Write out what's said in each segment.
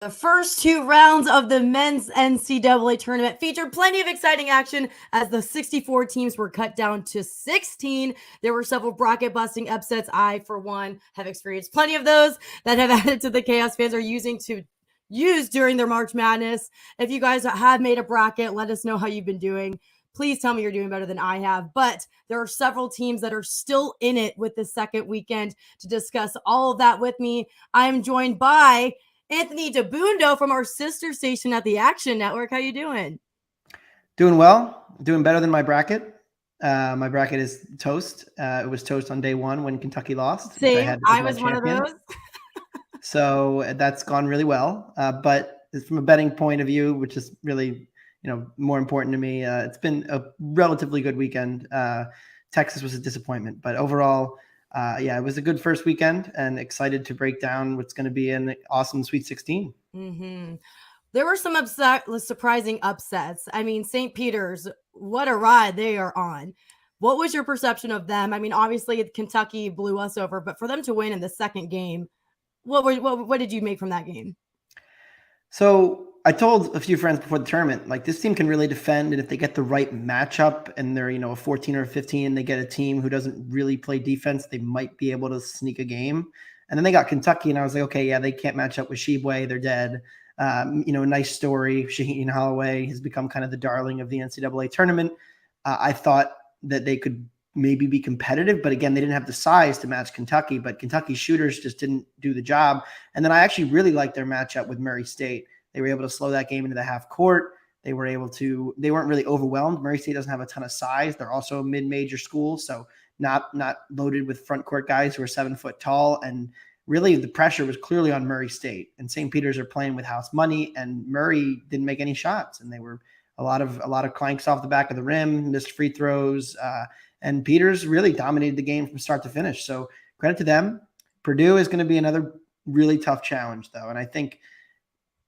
The first two rounds of the men's NCAA tournament featured plenty of exciting action as the 64 teams were cut down to 16. There were several bracket busting upsets. I, for one, have experienced plenty of those that have added to the chaos fans are using to use during their March Madness. If you guys have made a bracket, let us know how you've been doing. Please tell me you're doing better than I have. But there are several teams that are still in it with the second weekend. To discuss all of that with me, I am joined by Anthony Dabbundo from our sister station at the Action Network. How you doing? Doing well. Doing better than my bracket. My bracket is toast. It was toast on day one when Kentucky lost. Same. I was one of those. So that's gone really well. But from a betting point of view, which is really, more important to me, it's been a relatively good weekend. Texas was a disappointment, but overall, it was a good first weekend and excited to break down what's going to be an awesome Sweet 16. Mm-hmm. There were some surprising upsets. I mean, St. Peter's, what a ride they are on. What was your perception of them? I mean, obviously Kentucky blew us over, but for them to win in the second game, what did you make from that game? So I told a few friends before the tournament, like, this team can really defend, and if they get the right matchup and they're, a 14 or a 15, they get a team who doesn't really play defense, they might be able to sneak a game. And then they got Kentucky, and I was like, okay, yeah, they can't match up with Sheboygan. They're dead. Nice story. Shaheen Holloway has become kind of the darling of the NCAA tournament. I thought that they could maybe be competitive, but again, they didn't have the size to match Kentucky, but Kentucky's shooters just didn't do the job. And then I actually really liked their matchup with Murray State. They were able to slow that game into the half court. They weren't really overwhelmed. Murray State doesn't have a ton of size. They're also a mid-major school, so not loaded with front court guys who are 7 foot tall. And really the pressure was clearly on Murray State, and St. Peter's are playing with house money, and Murray didn't make any shots. And they were a lot of clanks off the back of the rim, missed free throws. And Peters really dominated the game from start to finish. So credit to them. Purdue is going to be another really tough challenge, though. And I think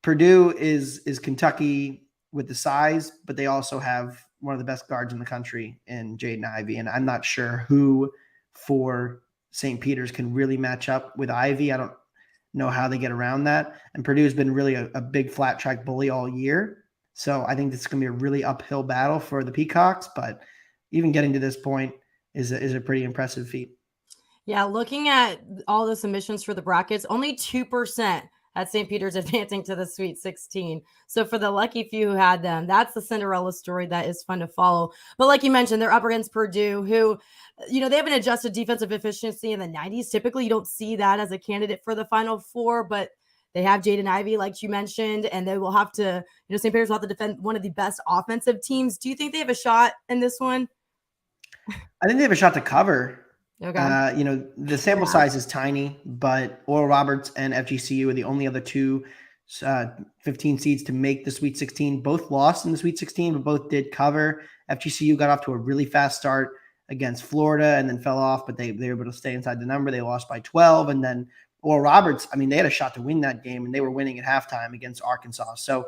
Purdue is Kentucky with the size, but they also have one of the best guards in the country in Jaden Ivey. And I'm not sure who for St. Peter's can really match up with Ivey. I don't know how they get around that. And Purdue's been really a big flat track bully all year. So I think this is going to be a really uphill battle for the Peacocks, but even getting to this point is a pretty impressive feat. Yeah, looking at all the submissions for the brackets, only 2% had St. Peter's advancing to the Sweet 16. So for the lucky few who had them, that's the Cinderella story that is fun to follow. But like you mentioned, they're up against Purdue, who, they have an adjusted defensive efficiency in the 90s. Typically, you don't see that as a candidate for the Final Four, but they have Jaden Ivey, like you mentioned, and they will have to, St. Peter's will have to defend one of the best offensive teams. Do you think they have a shot in this one? I think they have a shot to cover. Okay. The sample size is tiny, but Oral Roberts and FGCU are the only other two 15 seeds to make the Sweet 16. Both lost in the Sweet 16, but both did cover. FGCU got off to a really fast start against Florida and then fell off, but they were able to stay inside the number. They lost by 12. And then Oral Roberts, they had a shot to win that game, and they were winning at halftime against Arkansas. So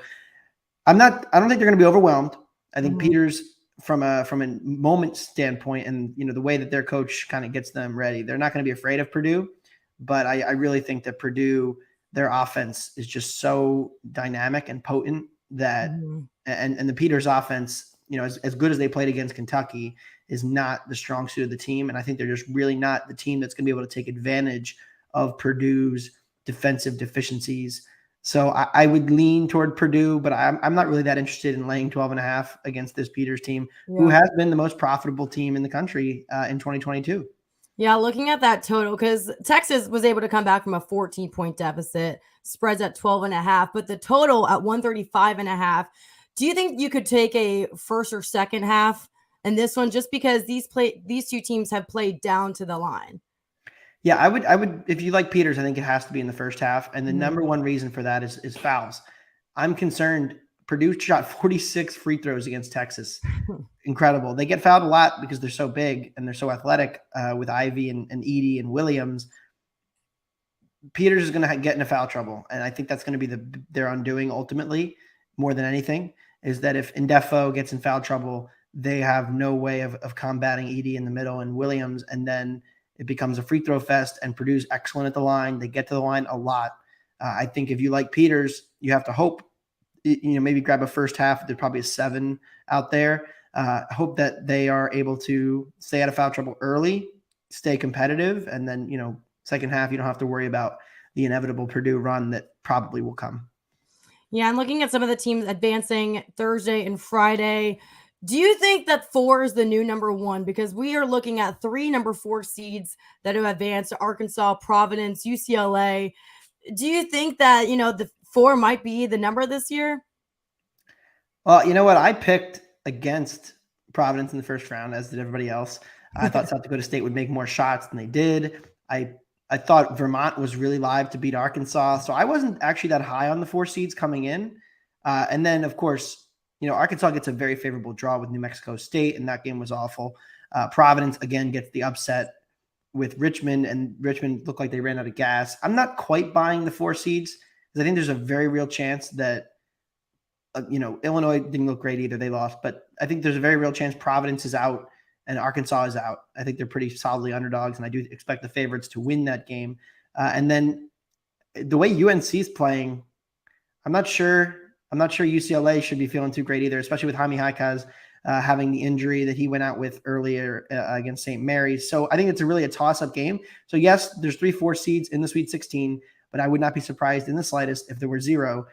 I don't think they're going to be overwhelmed. I think Peters, from a moment standpoint, and the way that their coach kind of gets them ready, they're not going to be afraid of Purdue. But I really think that Purdue, their offense is just so dynamic and potent that, and the Peters offense, as good as they played against Kentucky, is not the strong suit of the team. And I think they're just really not the team that's going to be able to take advantage of Purdue's defensive deficiencies. So I would lean toward Purdue, but I'm not really that interested in laying 12.5 against this Peters team, who has been the most profitable team in the country in 2022. Yeah, looking at that total, because Texas was able to come back from a 14-point deficit, spreads at 12.5, but the total at 135.5. Do you think you could take a first or second half in this one, just because these two teams have played down to the line? Yeah, I would. If you like Peters, I think it has to be in the first half. And the number one reason for that is fouls. I'm concerned. Purdue shot 46 free throws against Texas. Incredible. They get fouled a lot because they're so big and they're so athletic with Ivey and Edey and Williams. Peters is going to get into foul trouble. And I think that's going to be their undoing ultimately, more than anything, is that if Indefo gets in foul trouble, they have no way of combating Edey in the middle and Williams. And then it becomes a free throw fest, and Purdue's excellent at the line. They get to the line a lot. I think if you like Peters, you have to hope, maybe grab a first half. There's probably a 7 out there. Hope that they are able to stay out of foul trouble early, stay competitive, and then, second half, you don't have to worry about the inevitable Purdue run that probably will come. Yeah, and looking at some of the teams advancing Thursday and Friday, do you think that 4 is the new number 1? Because we are looking at 3 number 4 seeds that have advanced to Arkansas, Providence, UCLA. Do you think that, the 4 might be the number this year? Well, you know what? I picked against Providence in the first round, as did everybody else. I thought South Dakota State would make more shots than they did. I thought Vermont was really live to beat Arkansas. So I wasn't actually that high on the 4 seeds coming in. And then, of course, Arkansas gets a very favorable draw with New Mexico State, and that game was awful. Providence, again, gets the upset with Richmond, and Richmond looked like they ran out of gas. I'm not quite buying the 4 seeds because I think there's a very real chance that, Illinois didn't look great either. They lost. But I think there's a very real chance Providence is out and Arkansas is out. I think they're pretty solidly underdogs, and I do expect the favorites to win that game. And then the way UNC is playing, I'm not sure UCLA should be feeling too great either, especially with Jaime Jaquez having the injury that he went out with earlier against St. Mary's. So I think it's really a toss-up game. So yes, there's 3-4 seeds in the Sweet 16, but I would not be surprised in the slightest if there were 0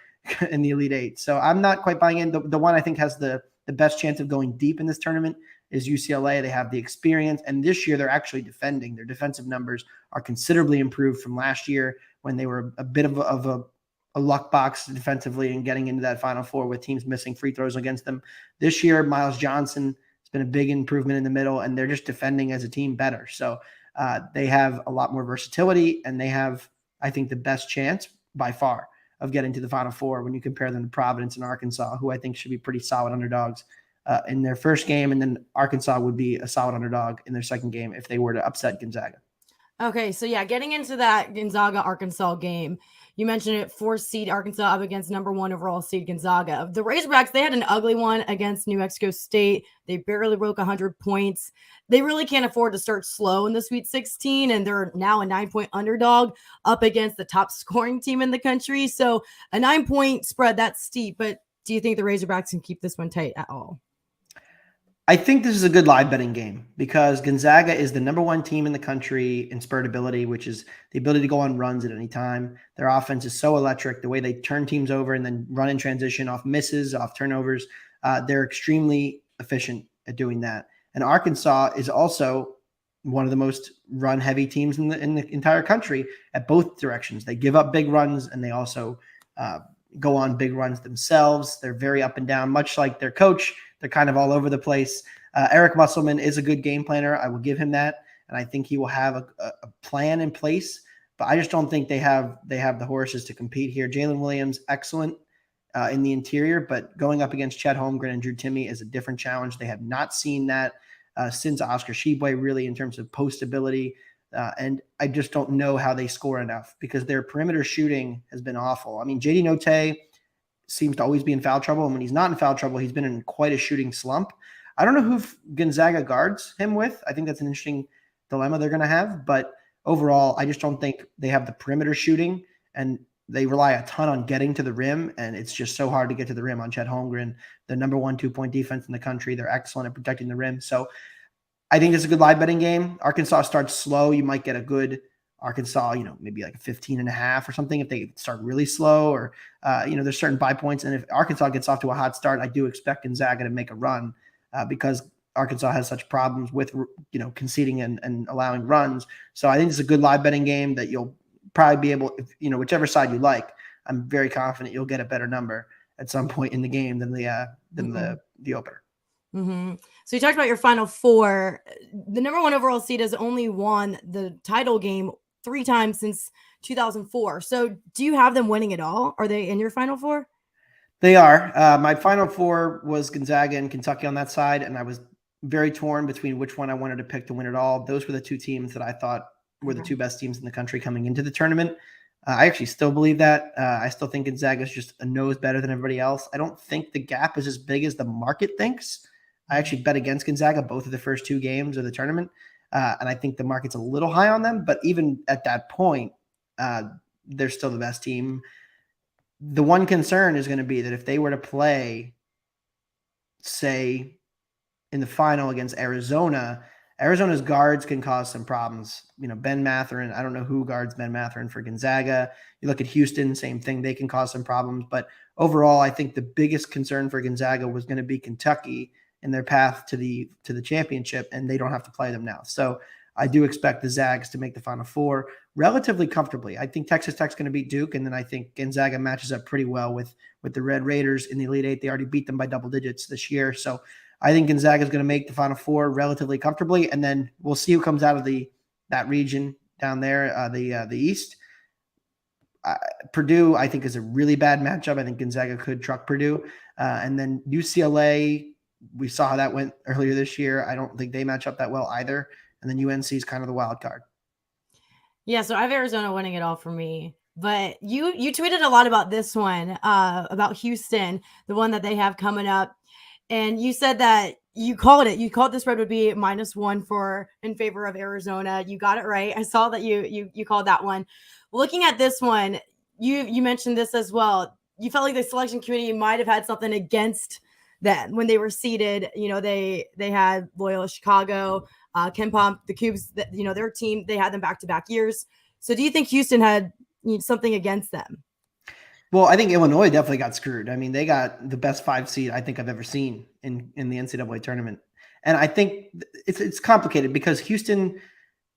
in the Elite 8. So I'm not quite buying in. The one I think has the best chance of going deep in this tournament is UCLA. They have the experience, and this year they're actually defending. Their defensive numbers are considerably improved from last year when they were a bit of a luck box defensively and getting into that Final Four with teams missing free throws against them. This year, Miles Johnson has been a big improvement in the middle, and they're just defending as a team better. So they have a lot more versatility, and they have, I think, the best chance by far of getting to the Final Four when you compare them to Providence and Arkansas, who I think should be pretty solid underdogs in their first game. And then Arkansas would be a solid underdog in their second game if they were to upset Gonzaga. Okay, so yeah, getting into that Gonzaga-Arkansas game, you mentioned it, 4 seed Arkansas up against number 1 overall seed Gonzaga. The Razorbacks, they had an ugly one against New Mexico State. They barely broke 100 points. They really can't afford to start slow in the Sweet 16, and they're now a 9-point underdog up against the top scoring team in the country. So a 9-point spread, that's steep, but do you think the Razorbacks can keep this one tight at all? I think this is a good live betting game because Gonzaga is the number 1 team in the country in spurt ability, which is the ability to go on runs at any time. Their offense is so electric. The way they turn teams over and then run in transition off misses, off turnovers, they're extremely efficient at doing that. And Arkansas is also one of the most run-heavy teams in the entire country at both directions. They give up big runs, and they also go on big runs themselves. They're very up and down, much like their coach. They're kind of all over the place. Eric Musselman is a good game planner. I will give him that. And I think he will have a plan in place, but I just don't think they have the horses to compete here. Jalen Williams, excellent in the interior, but going up against Chet Holmgren and Drew Timme is a different challenge. They have not seen that since Oscar Tshiebwe, really, in terms of post ability. And I just don't know how they score enough because their perimeter shooting has been awful. I mean, JD Notae seems to always be in foul trouble, and when he's not in foul trouble, he's been in quite a shooting slump. I don't know who Gonzaga guards him with. I think that's an interesting dilemma they're going to have, but overall, I just don't think they have the perimeter shooting, and they rely a ton on getting to the rim, and it's just so hard to get to the rim on Chet Holmgren, the number 1 2-point defense in the country. They're excellent at protecting the rim. So I think it's a good live betting game. Arkansas starts slow. You might get a good Arkansas, maybe like a 15.5 or something if they start really slow, or, there's certain buy points. And if Arkansas gets off to a hot start, I do expect Gonzaga to make a run because Arkansas has such problems with, conceding and allowing runs. So I think it's a good live betting game that you'll probably be able, whichever side you like, I'm very confident you'll get a better number at some point in the game than the opener. Mm-hmm. So you talked about your Final Four. The number 1 overall seed has only won the title game 3 times since 2004. So do you have them winning it all? Are they in your Final Four? They are. My Final Four was Gonzaga and Kentucky on that side, and I was very torn between which one I wanted to pick to win it all. Those were the 2 teams that I thought were the 2 best teams in the country coming into the tournament. I actually still believe that. I still think Gonzaga is just a nose better than everybody else. I don't think the gap is as big as the market thinks. I actually bet against Gonzaga both of the first 2 games of the tournament. And I think the market's a little high on them, but even at that point, they're still the best team. The one concern is going to be that if they were to play, say, in the final against Arizona, Arizona's guards can cause some problems. Ben Mathurin, I don't know who guards Ben Mathurin for Gonzaga. You look at Houston, same thing. They can cause some problems. But overall, I think the biggest concern for Gonzaga was going to be Kentucky in their path to the championship, and they don't have to play them now. So I do expect the Zags to make the Final Four relatively comfortably. I think Texas Tech's going to beat Duke, and then I think Gonzaga matches up pretty well with the Red Raiders in the Elite Eight. They already beat them by double digits this year. So I think Gonzaga is going to make the Final Four relatively comfortably, and then we'll see who comes out of that region down there, the East. Purdue, I think, is a really bad matchup. I think Gonzaga could truck Purdue. And then UCLA, we saw how that went earlier this year. I don't think they match up that well either. And then UNC is kind of the wild card. Yeah, so I have Arizona winning it all for me. But you tweeted a lot about this one, about Houston, the one that they have coming up. And you said that you called it. You called the spread would be -1 in favor of Arizona. You got it right. I saw that you called that one. Looking at this one, you mentioned this as well. You felt like the selection committee might have had something against them when they were seeded. They had Loyola Chicago, Ken Pom, the Cubes. Their team. They had them back-to-back years. So do you think Houston had something against them? Well, I think Illinois definitely got screwed. I mean, they got the best 5 seed I think I've ever seen in the NCAA tournament. And I think it's complicated because Houston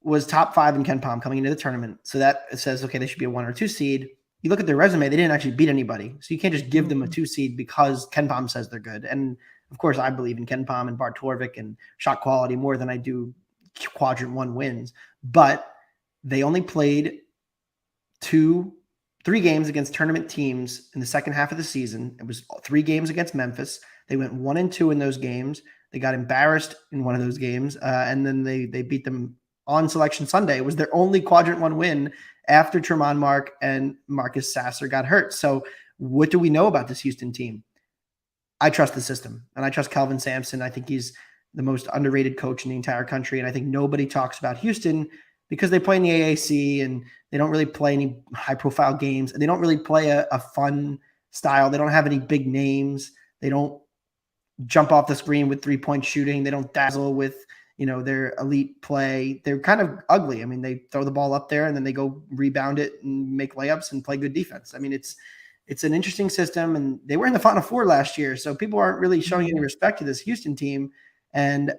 was top 5 in Ken Pom coming into the tournament. So that says, okay, they should be a 1 or 2 seed. You look at their resume, they didn't actually beat anybody. So you can't just give them a 2 seed because Ken Pom says they're good. And of course, I believe in Ken Pom and Bart Torvik and shot quality more than I do quadrant 1 wins. But they only played 3 games against tournament teams in the second half of the season. It was 3 games against Memphis. They went 1-2 in those games. They got embarrassed in one of those games, and then they beat them on Selection Sunday. It was their only quadrant 1 win after Tremont Mark and Marcus Sasser got hurt. So what do we know about this Houston team? I trust the system, and I trust Kelvin Sampson. I think he's the most underrated coach in the entire country, and I think nobody talks about Houston because they play in the AAC and they don't really play any high-profile games, and they don't really play a fun style. They don't have any big names. They don't jump off the screen with 3-point shooting. They don't dazzle with their elite play. They're kind of ugly. I mean, they throw the ball up there and then they go rebound it and make layups and play good defense. I mean, it's an interesting system, and they were in the Final Four last year, so people aren't really showing any respect to this Houston team. And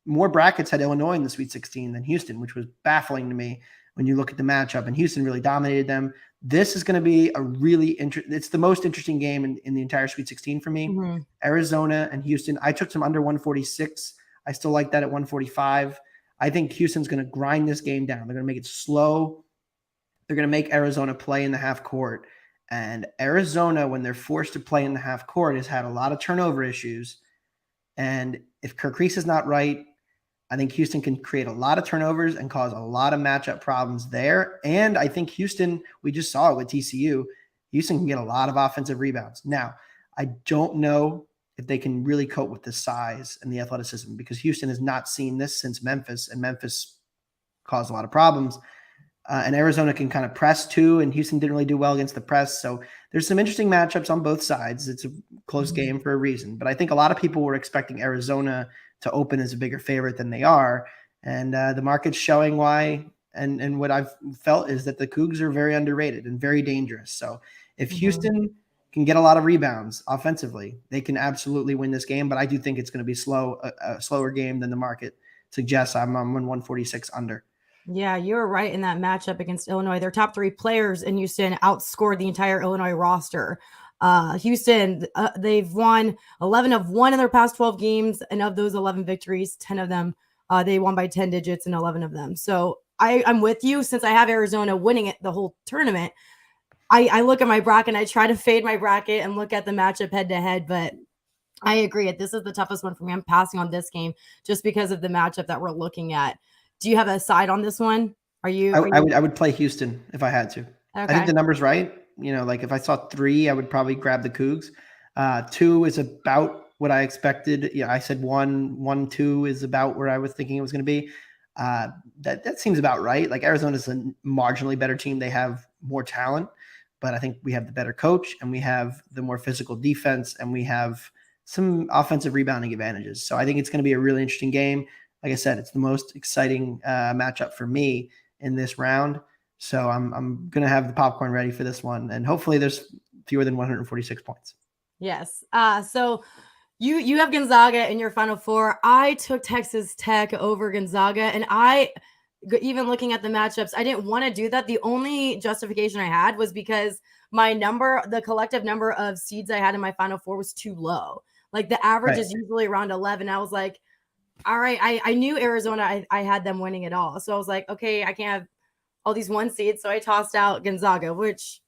more brackets had Illinois in the Sweet 16 than Houston, which was baffling to me when you look at the matchup. And Houston really dominated them. This is going to be a really it's the most interesting game in the entire Sweet 16 for me. Mm-hmm. Arizona and Houston. I took them under 146. I still like that at 145. I think Houston's going to grind this game down. They're going to make it slow. They're going to make Arizona play in the half court. And Arizona, when they're forced to play in the half court, has had a lot of turnover issues. And if Kirk Reese is not right, I think Houston can create a lot of turnovers and cause a lot of matchup problems there. And I think Houston, we just saw it with TCU, Houston can get a lot of offensive rebounds. Now, I don't know if they can really cope with the size and the athleticism because Houston has not seen this since Memphis, and Memphis caused a lot of problems. And Arizona can kind of press too, and Houston didn't really do well against the press. So there's some interesting matchups on both sides. It's a close game for a reason. But I think a lot of people were expecting Arizona to open as a bigger favorite than they are. And the market's showing why. And what I've felt is that the Cougs are very underrated and very dangerous. So if Houston can get a lot of rebounds offensively, they can absolutely win this game. But I do think it's going to be a slower game than the market suggests. I'm on 146 under. Yeah, you're right in that matchup against Illinois. Their top 3 players in Houston outscored the entire Illinois roster. Houston, they've won 11 of 1 in their past 12 games. And of those 11 victories, 10 of them, they won by 10 digits in 11 of them. So I'm with you. Since I have Arizona winning it the whole tournament, I look at my bracket and I try to fade my bracket and look at the matchup head to head. But I agree. This is the toughest one for me. I'm passing on this game just because of the matchup that we're looking at. Do you have a side on this one? I would play Houston if I had to. Okay. I think the number's right. Like if I saw 3, I would probably grab the Cougs. 2 is about what I expected. Yeah, I said 1, 2 is about where I was thinking it was going to be. That seems about right. Like Arizona's a marginally better team. They have more talent, but I think we have the better coach and we have the more physical defense and we have some offensive rebounding advantages. So I think it's going to be a really interesting game. Like I said, it's the most exciting matchup for me in this round. So I'm going to have the popcorn ready for this one. And hopefully there's fewer than 146 points. Yes. So you have Gonzaga in your Final Four. I took Texas Tech over Gonzaga, and even looking at the matchups, I didn't want to do that. The only justification I had was because the collective number of seeds I had in my Final Four was too low. Like the average is usually around 11. I was like, all right, I knew Arizona, I had them winning it all. So I was like, okay, I can't have all these 1 seeds. So I tossed out Gonzaga, which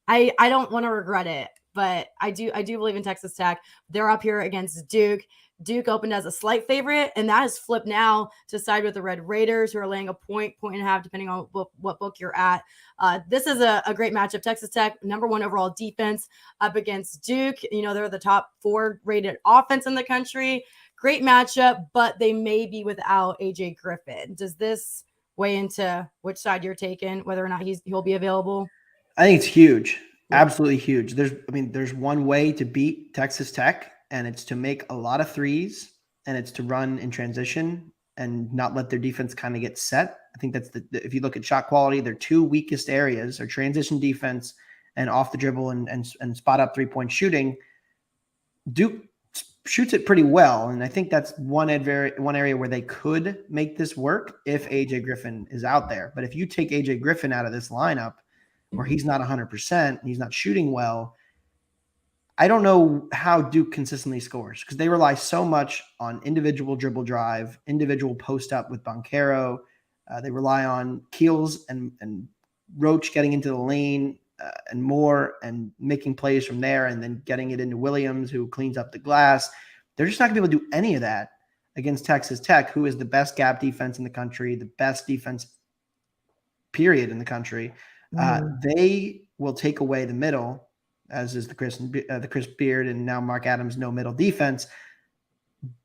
I don't want to regret it, but I do believe in Texas Tech. They're up here against Duke. Duke opened as a slight favorite, and that has flipped now to side with the Red Raiders, who are laying a point and a half, depending on what book you're at. This is a great matchup. Texas Tech, number 1 overall defense, up against Duke. They're the top 4 rated offense in the country. Great matchup, but they may be without AJ Griffin. Does this weigh into which side you're taking, whether or not he'll be available? I think it's huge. Yeah. Absolutely huge. There's one way to beat Texas Tech, and it's to make a lot of threes, and it's to run in transition and not let their defense kind of get set. I think that's if you look at shot quality, their 2 weakest areas are transition defense and off the dribble and spot up 3-point shooting. Duke shoots it pretty well, and I think that's one area where they could make this work if AJ Griffin is out there. But if you take AJ Griffin out of this lineup, where he's not 100% and he's not shooting well, I don't know how Duke consistently scores, because they rely so much on individual dribble drive, individual post up with Banchero. They rely on Keels and Roach getting into the lane and Moore and making plays from there, and then getting it into Williams, who cleans up the glass. They're just not going to be able to do any of that against Texas Tech, who is the best gap defense in the country, the best defense period in the country. They will take away the middle, as is the Chris Beard and now Mark Adams no middle defense.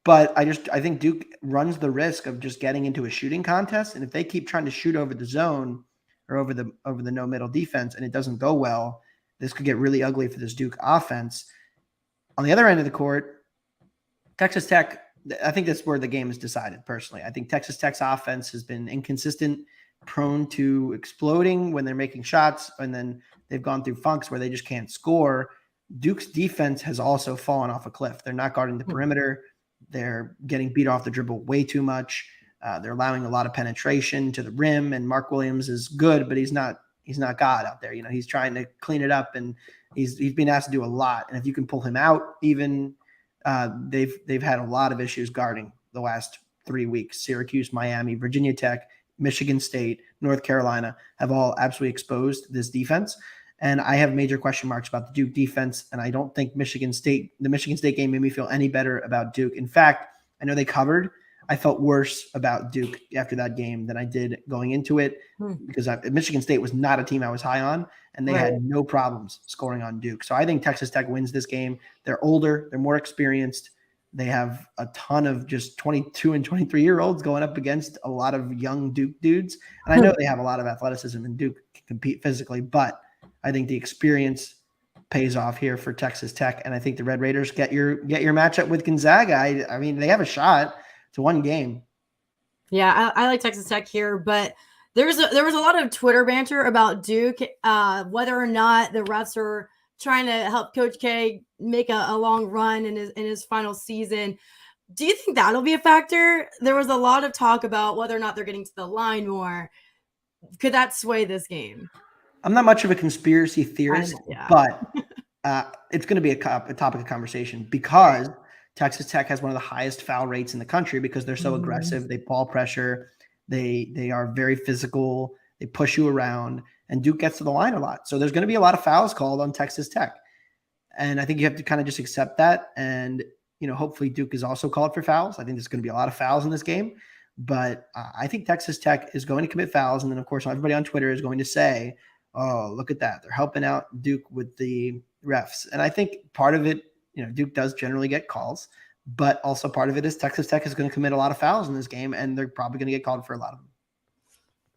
But I think Duke runs the risk of just getting into a shooting contest, and if they keep trying to shoot over the zone or over the no middle defense and it doesn't go well, this could get really ugly for this Duke offense. On the other end of the court, Texas Tech, I think that's where the game is decided. Personally, I think Texas Tech's offense has been inconsistent, prone to exploding when they're making shots, and then they've gone through funks where they just can't score. Duke's defense has also fallen off a cliff. They're not guarding the perimeter. They're getting beat off the dribble way too much. They're allowing a lot of penetration to the rim, and Mark Williams is good, but he's not God out there. He's trying to clean it up, and he's been asked to do a lot. And if you can pull him out, even they've had a lot of issues guarding the last 3 weeks. Syracuse, Miami, Virginia Tech, Michigan State, North Carolina have all absolutely exposed this defense. And I have major question marks about the Duke defense. And I don't think the Michigan State game made me feel any better about Duke. In fact, I know they covered. I felt worse about Duke after that game than I did going into it, because Michigan State was not a team I was high on, and they had no problems scoring on Duke. So I think Texas Tech wins this game. They're older. They're more experienced. They have a ton of just 22 and 23-year-olds going up against a lot of young Duke dudes. And I know they have a lot of athleticism, and Duke can compete physically, but I think the experience pays off here for Texas Tech. And I think the Red Raiders get your matchup with Gonzaga. I mean, they have a shot. It's one game. Yeah, I like Texas Tech here, but there was a lot of Twitter banter about Duke, whether or not the refs are trying to help Coach K make a long run in his final season. Do you think that'll be a factor? There was a lot of talk about whether or not they're getting to the line more. Could that sway this game? I'm not much of a conspiracy theorist, but it's going to be a topic of conversation, because Texas Tech has one of the highest foul rates in the country, because they're so aggressive. They ball pressure. They are very physical. They push you around, and Duke gets to the line a lot. So there's going to be a lot of fouls called on Texas Tech. And I think you have to kind of just accept that. And, hopefully Duke is also called for fouls. I think there's going to be a lot of fouls in this game, but I think Texas Tech is going to commit fouls. And then, of course, everybody on Twitter is going to say, oh, look at that. They're helping out Duke with the refs. And I think part of it, Duke does generally get calls, but also part of it is Texas Tech is going to commit a lot of fouls in this game, and they're probably going to get called for a lot of them.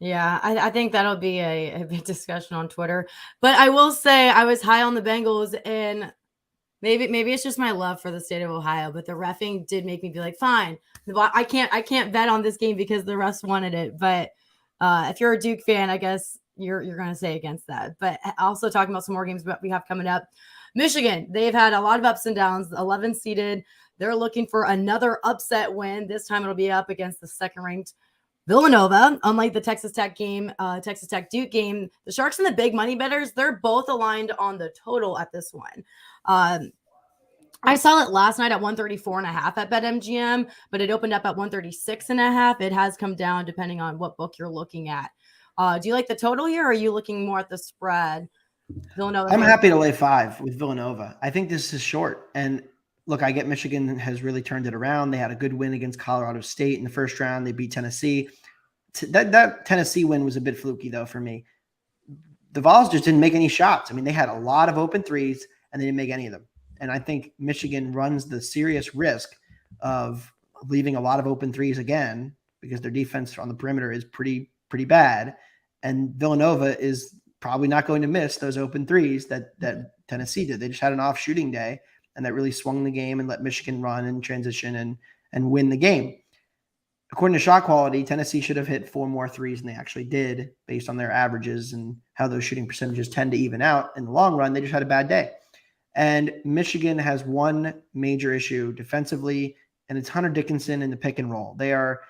Yeah, I think that'll be a big discussion on Twitter. But I will say I was high on the Bengals, and maybe it's just my love for the state of Ohio, but the reffing did make me be like, fine, I can't bet on this game because the refs wanted it. But if you're a Duke fan, I guess you're gonna say against that. But also talking about some more games that we have coming up. Michigan, they've had a lot of ups and downs. 11 seeded, they're looking for another upset win. This time it'll be up against the second ranked Villanova. Unlike the Texas Tech game, Texas Tech Duke game, the Sharks and the big money bettors, they're both aligned on the total at this one. I saw it last night at 134.5 at BetMGM, but it opened up at 136.5. It has come down depending on what book you're looking at. Do you like the total here, or are you looking more at the spread? Villanova. I'm happy to lay 5 with Villanova. I think this is short. And look, I get Michigan has really turned it around. They had a good win against Colorado State in the first round. They beat Tennessee. That Tennessee win was a bit fluky, though, for me. The Vols just didn't make any shots. I mean, they had a lot of open threes, and they didn't make any of them. And I think Michigan runs the serious risk of leaving a lot of open threes again because their defense on the perimeter is pretty bad. And Villanova is probably not going to miss those open threes that Tennessee did. They just had an off shooting day, and that really swung the game and let Michigan run and transition and win the game. According to shot quality, Tennessee should have hit 4 more threes than they actually did based on their averages and how those shooting percentages tend to even out in the long run. They just had a bad day. And Michigan has one major issue defensively, and it's Hunter Dickinson in the pick and roll. They are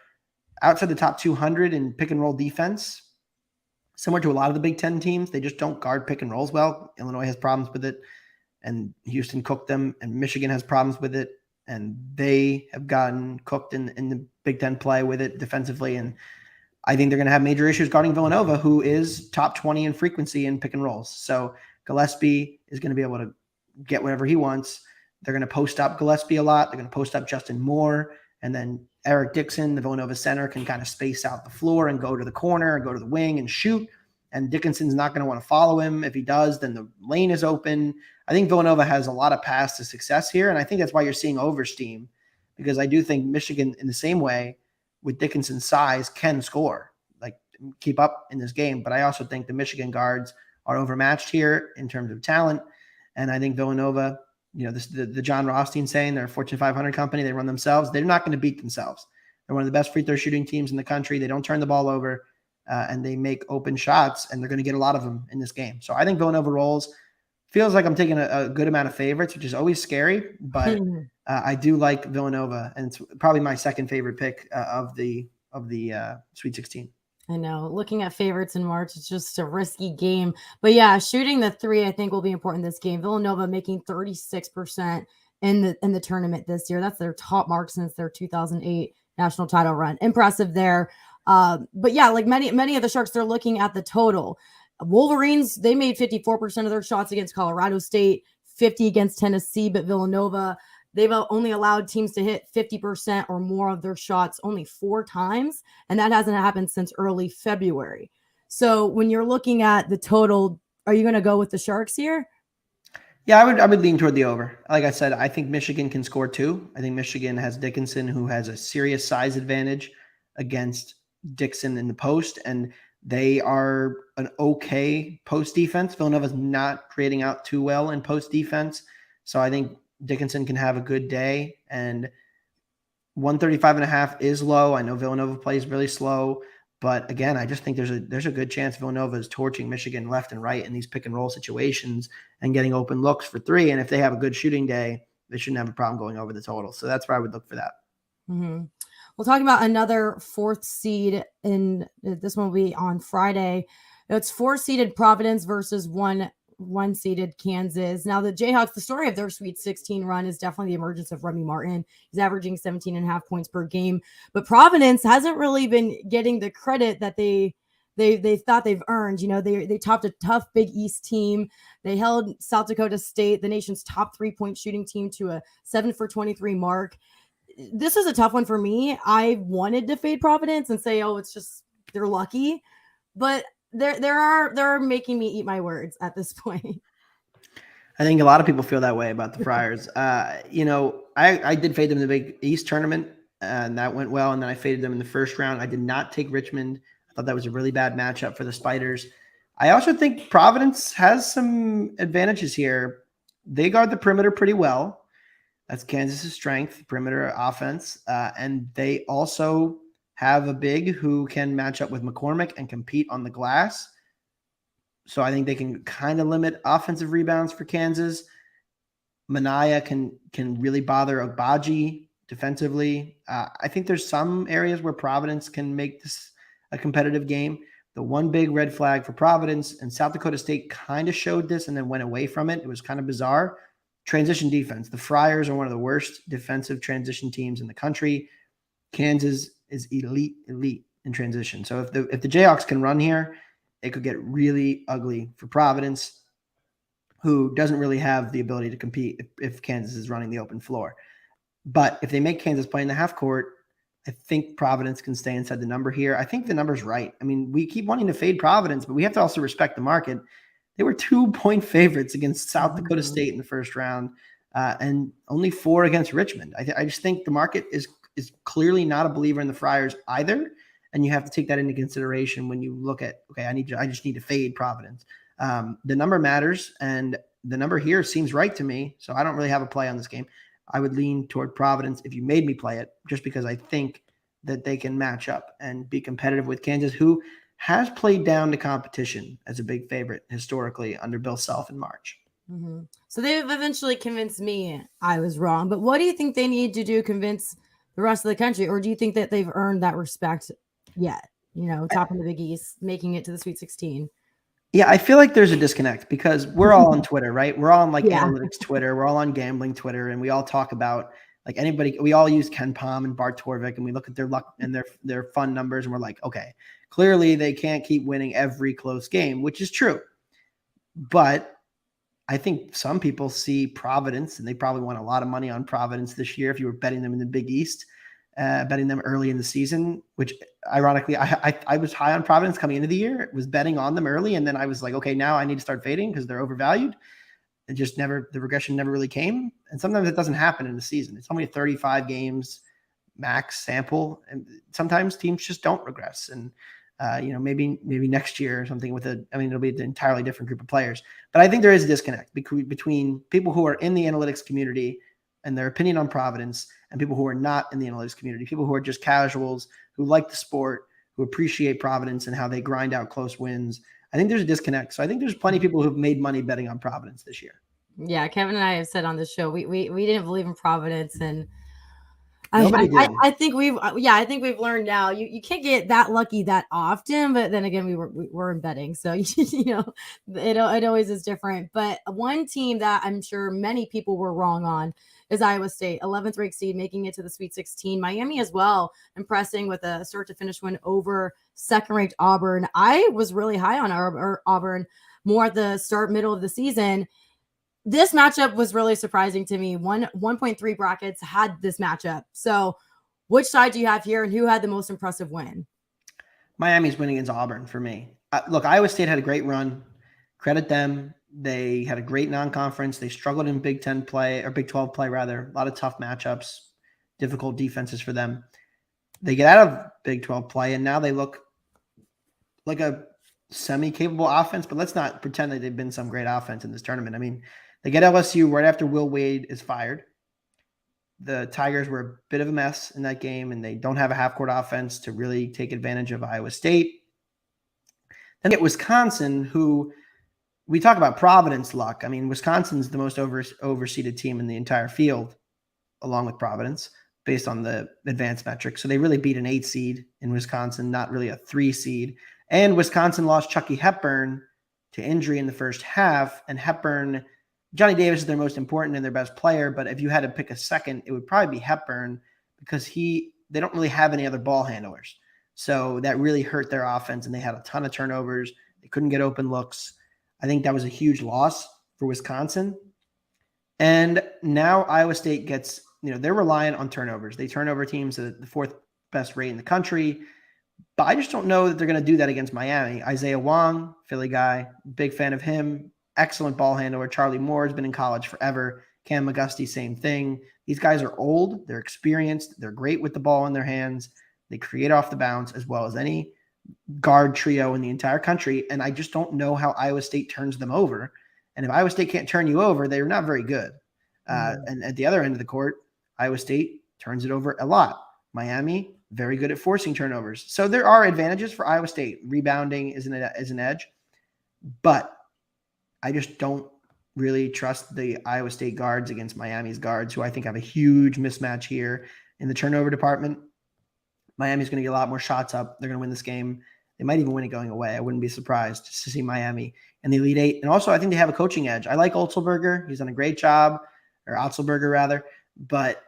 outside the top 200 in pick and roll defense, similar to a lot of the Big Ten teams. They just don't guard pick and rolls well. Illinois has problems with it, and Houston cooked them, and Michigan has problems with it, and they have gotten cooked in the Big Ten play with it defensively. And I think they're going to have major issues guarding Villanova, who is top 20 in frequency in pick and rolls. So Gillespie is going to be able to get whatever he wants. They're going to post up Gillespie a lot. They're going to post up Justin Moore. And then Eric Dixon, the Villanova center, can kind of space out the floor and go to the corner and go to the wing and shoot. And Dickinson's not going to want to follow him. If he does, then the lane is open. I think Villanova has a lot of paths to success here. And I think that's why you're seeing oversteam, because I do think Michigan, in the same way, with Dickinson's size, can score, like keep up in this game. But I also think the Michigan guards are overmatched here in terms of talent. And I think Villanova, the John Rothstein saying they're a Fortune 500 company, they run themselves. They're not going to beat themselves. They're one of the best free throw shooting teams in the country. They don't turn the ball over, and they make open shots, and they're going to get a lot of them in this game. So I think Villanova rolls. Feels like I'm taking a good amount of favorites, which is always scary, but I do like Villanova, and it's probably my second favorite pick of the Sweet 16. I know. Looking at favorites in March, it's just a risky game. But yeah, shooting the three, I think, will be important in this game. Villanova making 36% in the tournament this year. That's their top mark since their 2008 national title run. Impressive there. But yeah, like many of the Sharks, they're looking at the total. Wolverines, they made 54% of their shots against Colorado State, 50 against Tennessee, but Villanova, they've only allowed teams to hit 50% or more of their shots only 4 times, and that hasn't happened since early February. So when you're looking at the total, are you going to go with the Sharks here? Yeah, I would lean toward the over. Like I said, I think Michigan can score 2. I think Michigan has Dickinson, who has a serious size advantage against Dixon in the post, and they are an okay post defense. Villanova's not creating out too well in post defense. So I think Dickinson can have a good day, and 135.5 is low. I know Villanova plays really slow, but again, I just think there's a good chance Villanova is torching Michigan left and right in these pick and roll situations and getting open looks for 3. And if they have a good shooting day, they shouldn't have a problem going over the total. So that's where I would look for that. Mm-hmm. We'll talk about another 4th seed, in this one will be on Friday. It's 4-seeded Providence versus 1-seeded Kansas. Now the Jayhawks, the story of their Sweet 16 run is definitely the emergence of Remy Martin. He's averaging 17.5 points per game, but Providence hasn't really been getting the credit that they thought they've earned. They topped a tough Big East team. They held South Dakota State, the nation's top 3-point shooting team, to a 7 for 23 mark. This is a tough one for me. I wanted to fade Providence and say, oh, it's just they're lucky, but they're making me eat my words at this point. I think a lot of people feel that way about the Friars. I did fade them in the Big East tournament, and that went well. And then I faded them in the first round. I did not take Richmond. I I thought that was a really bad matchup for the Spiders. I also think Providence has some advantages here. They guard the perimeter pretty well. That's Kansas's strength, perimeter offense. And they also have a big who can match up with McCormick and compete on the glass. So I think they can kind of limit offensive rebounds for Kansas. Minaya can really bother Agbaji defensively. I think there's some areas where Providence can make this a competitive game. The one big red flag for Providence, and South Dakota State kind of showed this and then went away from it. It was kind of bizarre. Transition defense. The Friars are one of the worst defensive transition teams in the country. Kansas is elite in transition. So if the Jayhawks can run here, it could get really ugly for Providence, who doesn't really have the ability to compete if Kansas is running the open floor. But if they make Kansas play in the half court, I think Providence can stay inside the number here. I think the number's right. I mean, we keep wanting to fade Providence, but we have to also respect the market. They were 2-point favorites against South Dakota State in the first round, and only 4 against Richmond. I just think the market is clearly not a believer in the Friars either, and you have to take that into consideration when you look at, okay, I just need to fade Providence. The number matters, and the number here seems right to me, so I don't really have a play on this game. I would lean toward Providence if you made me play it, just because I think that they can match up and be competitive with Kansas, who has played down the competition as a big favorite historically under Bill Self in March. Mm-hmm. So they've eventually convinced me I was wrong. But what do you think they need to do to convince the rest of the country? Or do you think that they've earned that respect yet? Top of the Big East, making it to the Sweet 16. Yeah, I feel like there's a disconnect because we're all on Twitter, right? We're all on analytics Twitter. We're all on gambling Twitter, and we all talk about anybody. We all use Ken Pom and Bart Torvik, and we look at their luck and their fun numbers, and we're like, okay, clearly they can't keep winning every close game, which is true. But I think some people see Providence, and they probably won a lot of money on Providence this year if you were betting them in the Big East. Betting them early in the season, which ironically, I was high on Providence coming into the year, was betting on them early. And then I was like, okay, now I need to start fading because they're overvalued. The regression never really came. And sometimes it doesn't happen in the season. It's only 35 games max sample. And sometimes teams just don't regress. And, maybe next year or something it'll be an entirely different group of players. But I think there is a disconnect between people who are in the analytics community and their opinion on Providence, and people who are not in the analytics community, people who are just casuals, who like the sport, who appreciate Providence and how they grind out close wins. I think there's a disconnect. So I think there's plenty of people who've made money betting on Providence this year. Yeah, Kevin and I have said on the show, we didn't believe in Providence, and I think we've learned now you can't get that lucky that often, but then again we were in betting, so it always is different. But one team that I'm sure many people were wrong on is Iowa State, 11th ranked seed, making it to the Sweet 16. Miami as well, impressing with a start to finish win over second ranked Auburn. I was really high on Auburn more at the middle of the season. This matchup was really surprising to me. 1.3 brackets had this matchup. So which side do you have here, and who had the most impressive win? Miami's winning against Auburn for me. Look, Iowa State had a great run. Credit them. They had a great non-conference. They struggled in Big 10 play, or Big 12 play rather. A lot of tough matchups, difficult defenses for them. They get out of Big 12 play, and now they look like a semi-capable offense, but let's not pretend that they've been some great offense in this tournament. I mean, they get LSU right after Will Wade is fired. The Tigers were a bit of a mess in that game, and they don't have a half-court offense to really take advantage of Iowa State. Then get Wisconsin, who we talk about Providence luck. I mean, Wisconsin's the most overseeded team in the entire field, along with Providence, based on the advanced metrics. So they really beat an 8 seed in Wisconsin, not really a 3 seed. And Wisconsin lost Chucky Hepburn to injury in the first half. And Hepburn, Johnny Davis is their most important and their best player. But if you had to pick a second, it would probably be Hepburn, because they don't really have any other ball handlers. So that really hurt their offense, and they had a ton of turnovers. They couldn't get open looks. I think that was a huge loss for Wisconsin. And now Iowa State gets, they're reliant on turnovers. They turn over teams at the 4th best rate in the country. But I just don't know that they're going to do that against Miami. Isaiah Wong, Philly guy, big fan of him. Excellent ball handler. Charlie Moore has been in college forever. Cam McGusty, same thing. These guys are old. They're experienced. They're great with the ball in their hands. They create off the bounce as well as any guard trio in the entire country, and I just don't know how Iowa State turns them over. And if Iowa State can't turn you over, they're not very good. And at the other end of the court, Iowa State turns it over a lot. Miami, very good at forcing turnovers. So there are advantages for Iowa State. Rebounding is an edge. But I just don't really trust the Iowa State guards against Miami's guards, who I think have a huge mismatch here in the turnover department. Miami's going to get a lot more shots up. They're going to win this game. They might even win it going away. I wouldn't be surprised to see Miami in the Elite Eight. And also, I think they have a coaching edge. I like Otzelberger. He's done a great job, or Otzelberger rather. But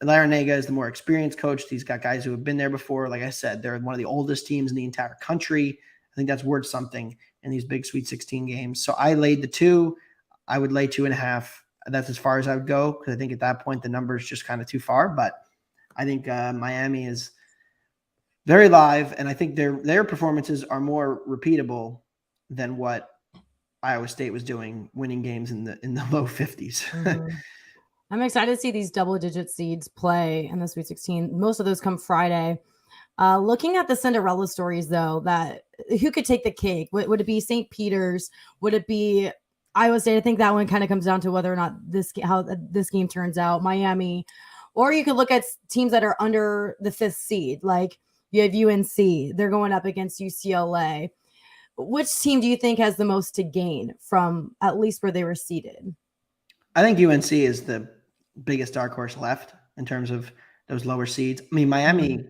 Larinaga is the more experienced coach. He's got guys who have been there before. Like I said, they're one of the oldest teams in the entire country. I think that's worth something in these big Sweet 16 games. So I laid the 2. I would lay 2.5. That's as far as I would go, because I think at that point the number is just kind of too far. But I think Miami is very live, and I think their performances are more repeatable than what Iowa State was doing, winning games in the low 50s. I'm excited to see these double-digit seeds play in the Sweet 16. Most of those come Friday. Looking at the Cinderella stories, though, that who could take the cake? Would it be St. Peter's? Would it be Iowa State? I think that one kind of comes down to whether or not how this game turns out. Miami, or you could look at teams that are under the 5th seed, like you have UNC. They're going up against UCLA. Which team do you think has the most to gain from at least where they were seated? I think UNC is the biggest dark horse left in terms of those lower seeds. I mean, Miami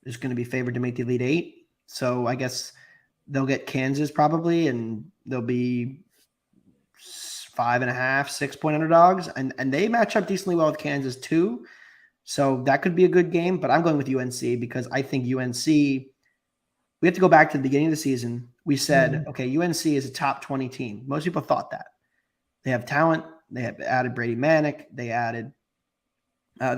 is going to be favored to make the Elite Eight. So I guess they'll get Kansas probably, and they'll be 5.5, 6 point underdogs. And they match up decently well with Kansas too. So that could be a good game, but I'm going with UNC because I think UNC, we have to go back to the beginning of the season. We said, okay, UNC is a top 20 team. Most people thought that. They have talent. They have added Brady Manick. They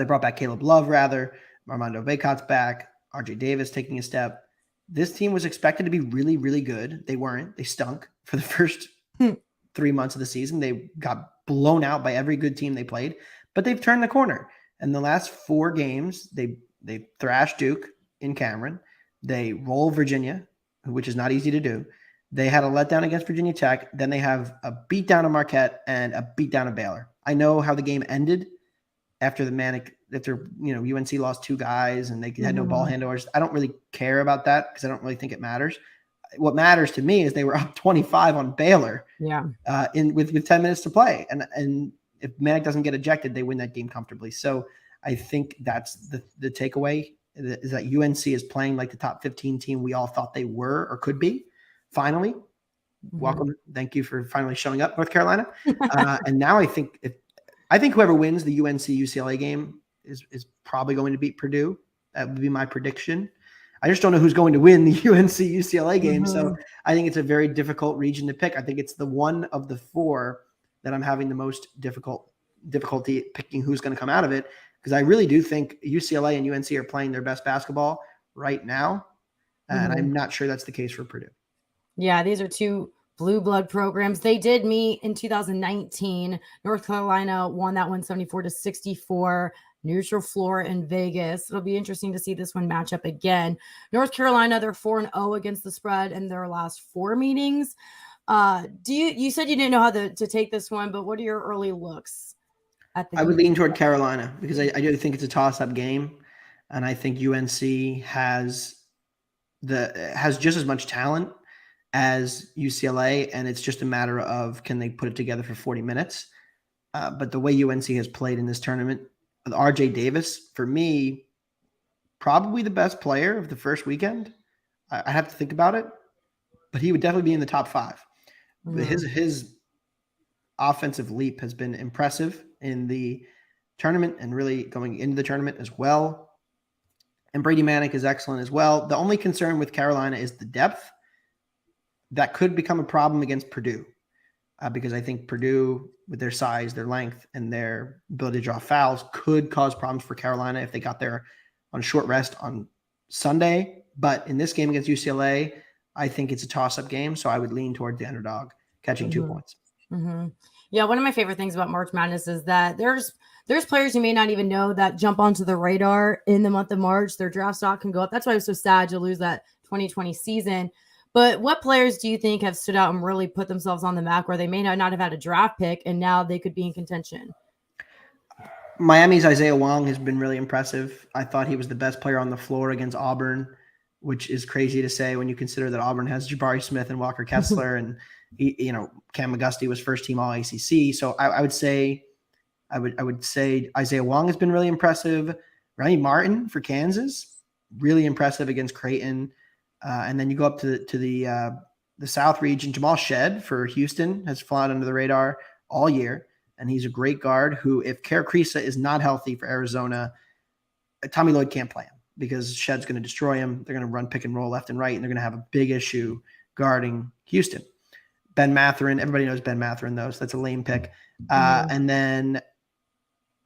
brought back Caleb Love, rather. Armando Bacot's back. RJ Davis taking a step. This team was expected to be really, really good. They weren't. They stunk for the first 3 months of the season. They got blown out by every good team they played, but they've turned the corner. In the last 4 games, they thrashed Duke in Cameron. They roll Virginia, which is not easy to do. They had a letdown against Virginia Tech. Then they have a beatdown of Marquette and a beatdown of Baylor. I know how the game ended after UNC lost 2 guys and they had no ball handlers. I don't really care about that because I don't really think it matters. What matters to me is they were up 25 on Baylor with 10 minutes to play. And if Manick doesn't get ejected, they win that game comfortably. So I think that's the takeaway, is that UNC is playing like the top 15 team we all thought they were or could be. Finally, welcome. Thank you for finally showing up, North Carolina. And now I think whoever wins the UNC UCLA game is probably going to beat Purdue. That would be my prediction. I just don't know who's going to win the UNC UCLA game. So I think it's a very difficult region to pick. I think it's the one of the 4 that I'm having the most difficulty picking who's going to come out of it, because I really do think UCLA and UNC are playing their best basketball right now. And I'm not sure that's the case for Purdue. Yeah, these are 2 blue blood programs. They did meet in 2019. North Carolina won that one 74-64, neutral floor in Vegas. It'll be interesting to see this one match up again. North Carolina, they're 4-0 against the spread in their last 4 meetings. You said you didn't know how to take this one, but what are your early looks at the game? I would lean toward Carolina because I do think it's a toss-up game, and I think UNC has just as much talent as UCLA, and it's just a matter of can they put it together for 40 minutes. But the way UNC has played in this tournament, with RJ Davis, for me, probably the best player of the first weekend. I have to think about it, but he would definitely be in the top 5. His offensive leap has been impressive in the tournament and really going into the tournament as well. And Brady Manick is excellent as well. The only concern with Carolina is the depth. That could become a problem against Purdue because I think Purdue, with their size, their length, and their ability to draw fouls, could cause problems for Carolina if they got there on short rest on Sunday. But in this game against UCLA, I think it's a toss-up game, so I would lean toward the underdog catching 2 points. Yeah, one of my favorite things about March Madness is that there's players you may not even know that jump onto the radar in the month of March. Their draft stock can go up. That's why I was so sad to lose that 2020 season. But what players do you think have stood out and really put themselves on the map where they may not have had a draft pick and now they could be in contention? Miami's Isaiah Wong has been really impressive. I thought he was the best player on the floor against Auburn, which is crazy to say when you consider that Auburn has Jabari Smith and Walker Kessler, and Cam McGusty was first team All ACC. So I would say Isaiah Wong has been really impressive. Remy Martin for Kansas, really impressive against Creighton. And then you go up to the South region. Jamal Shed for Houston has flown under the radar all year. And he's a great guard who, if Kerr Kriisa is not healthy for Arizona, Tommy Lloyd can't play him because Shed's going to destroy him. They're going to run pick and roll left and right, and they're going to have a big issue guarding Houston. Ben Mathurin, everybody knows Ben Mathurin, though, so that's a lame pick. And then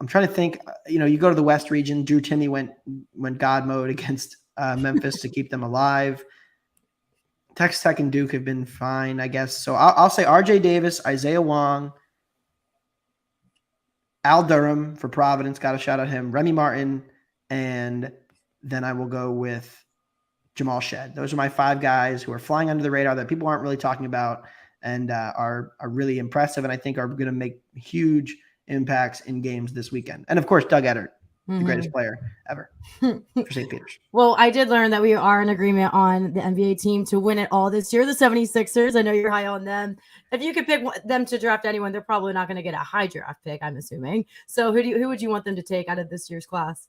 I'm trying to think, you go to the West region. Drew Timme went God mode against Memphis to keep them alive. Texas Tech and Duke have been fine, I guess. So I'll say RJ Davis, Isaiah Wong, Al Durham for Providence, got a shot at him, Remy Martin, and then I will go with Jamal Shed. Those are my 5 guys who are flying under the radar that people aren't really talking about and are really impressive, and I think are going to make huge impacts in games this weekend. And, of course, Doug Edert, the greatest player ever for St. Peter's. Well, I did learn that we are in agreement on the NBA team to win it all this year, the 76ers. I know you're high on them. If you could pick them to draft anyone, they're probably not going to get a high draft pick, I'm assuming. So who would you want them to take out of this year's class?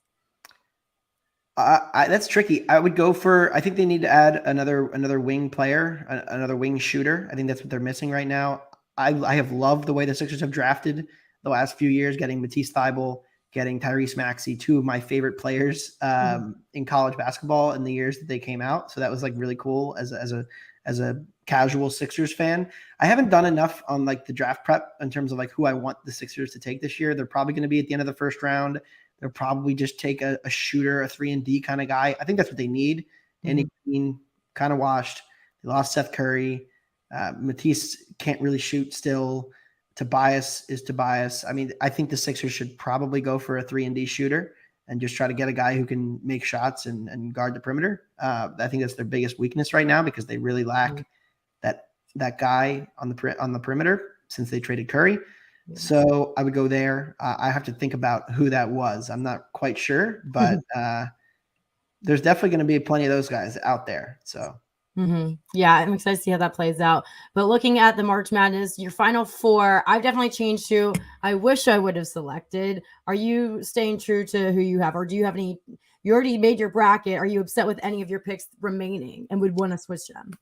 That's tricky. I would go for, I think they need to add another wing player, another wing shooter. I think that's what they're missing right now. I have loved the way the Sixers have drafted the last few years, getting Matisse Thybulle, getting Tyrese Maxey, 2 of my favorite players in college basketball in the years that they came out. So that was like really cool as a casual Sixers fan. I haven't done enough on like the draft prep in terms of like who I want the Sixers to take this year. They're probably going to be at the end of the first round. They'll probably just take a shooter, a 3-and-D kind of guy. I think that's what they need. Andy Green kind of washed. They lost Seth Curry. Matisse can't really shoot still. Tobias is Tobias. I mean, I think the Sixers should probably go for a 3-and-D shooter and just try to get a guy who can make shots and guard the perimeter. I think that's their biggest weakness right now because they really lack that guy on the perimeter since they traded Curry. Yeah. So I would go there. I have to think about who that was. I'm not quite sure, but there's definitely going to be plenty of those guys out there. So. Yeah, I'm excited to see how that plays out. But looking at the March Madness, your final 4, I've definitely changed who I wish I would have selected. Are you staying true to who you have, or do you have any? You already made your bracket. Are you upset with any of your picks remaining and would want to switch them?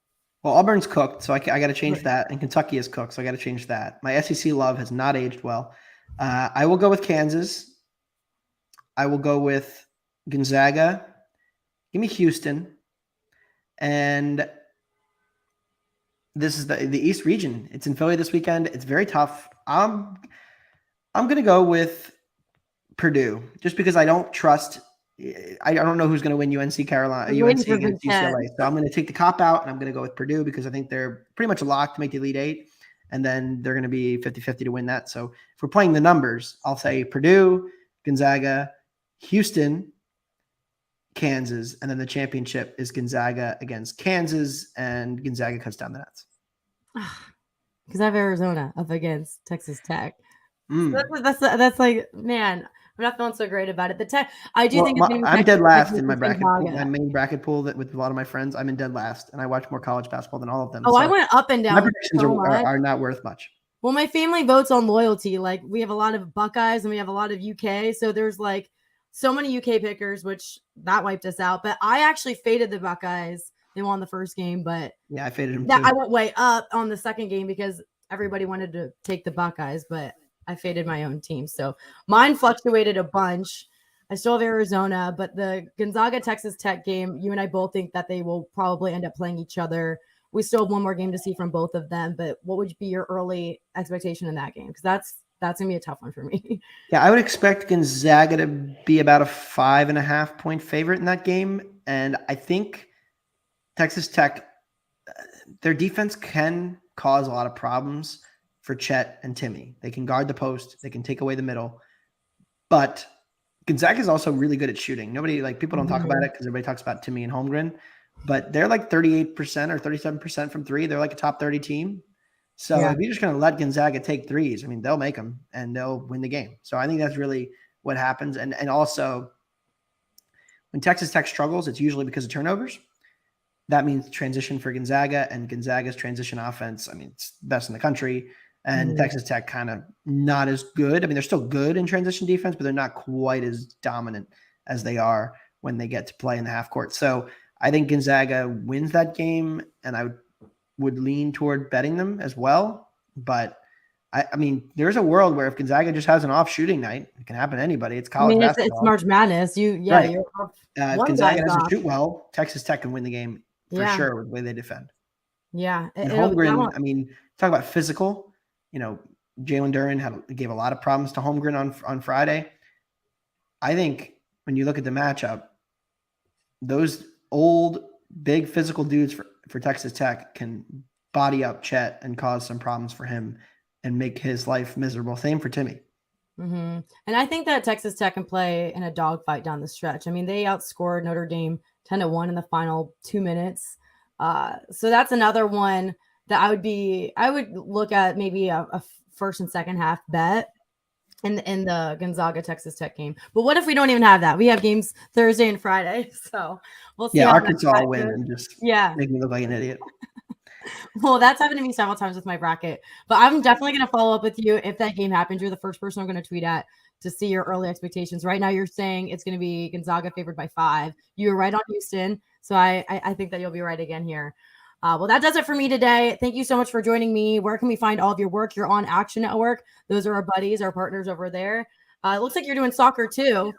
Well, Auburn's cooked, so I got to change that, and Kentucky is cooked, so I got to change that. My SEC love has not aged well. I will go with Kansas. I will go with Gonzaga. Give me Houston. And this is the East region. It's in Philly this weekend. It's very tough. I'm going to go with Purdue just because I don't trust. I don't know who's going to win UNC against UCLA. So I'm going to take the cop out and I'm going to go with Purdue because I think they're pretty much a lock to make the Elite 8. And then they're going to be 50-50 to win that. So if we're playing the numbers, I'll say Purdue, Gonzaga, Houston, Kansas, and then the championship is Gonzaga against Kansas, and Gonzaga cuts down the nets. Because I have Arizona up against Texas Tech. So that's like, man, I'm not feeling so great about it. The Tech, I do think I'm dead last in my bracket. My main bracket pool that with a lot of my friends, I'm in dead last, and I watch more college basketball than all of them. Oh, so I went up and down. My predictions are not worth much. Well, my family votes on loyalty. Like we have a lot of Buckeyes and we have a lot of UK, so there's like so many UK pickers, which that wiped us out. But I actually faded the Buckeyes. They won the first game, but yeah, I faded them too. I went way up on the second game because everybody wanted to take the Buckeyes, but I faded my own team. So mine fluctuated a bunch. I still have Arizona, but the Gonzaga Texas Tech game, you and I both think that they will probably end up playing each other. We still have one more game to see from both of them, but what would be your early expectation in that game? Because that's going to be a tough one for me. Yeah, I would expect Gonzaga to be about a 5.5 point favorite in that game. And I think Texas Tech, their defense can cause a lot of problems for Chet and Timme. They can guard the post. They can take away the middle. But Gonzaga is also really good at shooting. People don't talk about it because everybody talks about Timme and Holmgren. but they're like 38% or 37% from three. They're like a top 30 team. So Yeah. if you're just going to let Gonzaga take threes, I mean, they'll make them and they'll win the game. So I think that's really what happens. And also, when Texas Tech struggles, it's usually because of turnovers. That means transition for Gonzaga, and Gonzaga's transition offense, I mean, it's best in the country. And Texas Tech kind of not as good. I mean, they're still good in transition defense, but they're not quite as dominant as they are when they get to play in the half court. So I think Gonzaga wins that game, and I would lean toward betting them as well. But I mean, there's a world where if Gonzaga just has an off shooting night, it can happen to anybody. It's college basketball. It's March Madness. Right. You're if Gonzaga doesn't shoot well, Texas Tech can win the game for sure with the way they defend. Yeah. And Holmgren, I mean, talk about physical. Jalen Duren gave a lot of problems to Holmgren on Friday. I think when you look at the matchup, those old, big physical dudes for Texas Tech can body up Chet and cause some problems for him and make his life miserable. Same for Timmy. And I think that Texas Tech can play in a dogfight down the stretch. I mean, they outscored Notre Dame 10-1 in the final 2 minutes. So that's another one that I would look at maybe a first and second half bet in the Gonzaga Texas Tech game. But what if we don't even have that? We have games Thursday and Friday. So we'll see. Yeah, Arkansas will win and just make me look like an idiot. Well, that's happened to me several times with my bracket, but I'm definitely going to follow up with you if that game happens. You're the first person I'm going to tweet at to see your early expectations. Right now, you're saying it's going to be Gonzaga favored by 5. You were right on Houston, so I think that you'll be right again here. Well, that does it for me today. Thank you so much for joining me. Where can we find all of your work? You're on Action Network. Those are our buddies, our partners over there. It looks like you're doing soccer too.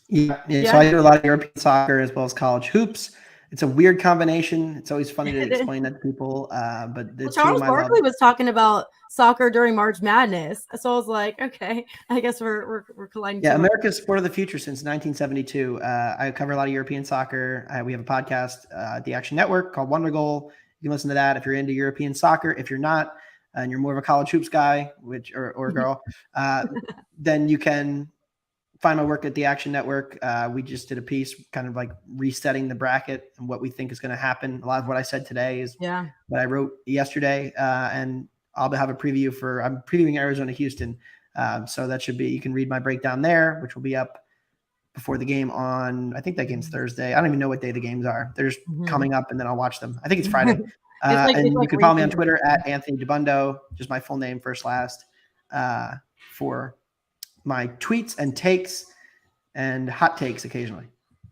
Yeah. So I do a lot of European soccer as well as college hoops. It's a weird combination. It's always funny to explain that to people. But Charles Barkley was talking about soccer during March Madness. So I was like, okay, I guess we're colliding. Yeah, America's sport of the future since 1972. I cover a lot of European soccer. We have a podcast at the Action Network called Wonder Goal. You can listen to that if you're into European soccer. If you're not, and you're more of a college hoops guy, or girl, then you can find my work at the Action Network. We just did a piece kind of like resetting the bracket and what we think is going to happen. A lot of what I said today is what I wrote yesterday. And I'll have a preview I'm previewing Arizona, Houston. So that should be, you can read my breakdown there, which will be up before the game I think that game's Thursday. I don't even know what day the games are. They're just coming up and then I'll watch them. I think it's Friday. And you can follow me on Twitter at Anthony Dabbundo, just my full name, first, last, for my tweets and takes and hot takes occasionally.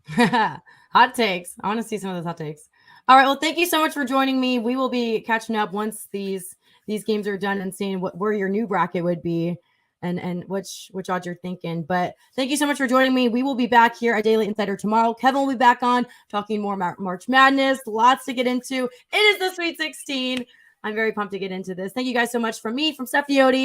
Hot takes. I want to see some of those hot takes. All right. Well, thank you so much for joining me. We will be catching up once these games are done and seeing where your new bracket would be and which odds you're thinking. But thank you so much for joining me. We will be back here at Daily Insider tomorrow. Kevin will be back on talking more about March Madness. Lots to get into. It is the Sweet 16. I'm very pumped to get into this. Thank you guys so much from me, from Stephanie Otey.